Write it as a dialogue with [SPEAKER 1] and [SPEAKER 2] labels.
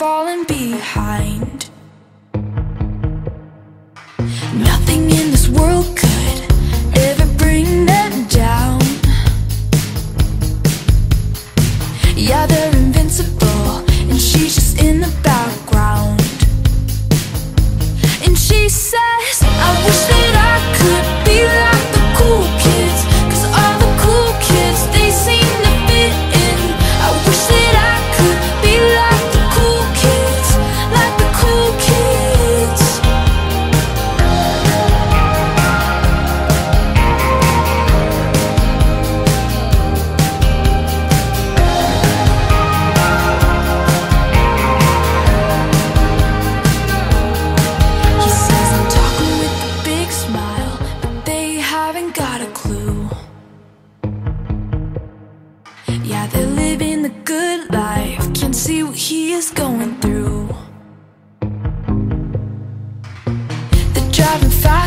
[SPEAKER 1] falling behind. Nothing in this world could ever bring them down. Yeah, they're invincible, and she's just in the background. And she says, I wish that I could be like the cool kids, 'cause all the cool kids, they seem to fit in. I wish that I could be like the cool kids, like the cool kids. He says I'm talking with a big smile, but they haven't got a clue. Yeah, they're living the good life, can't see what he is going through. They're driving fast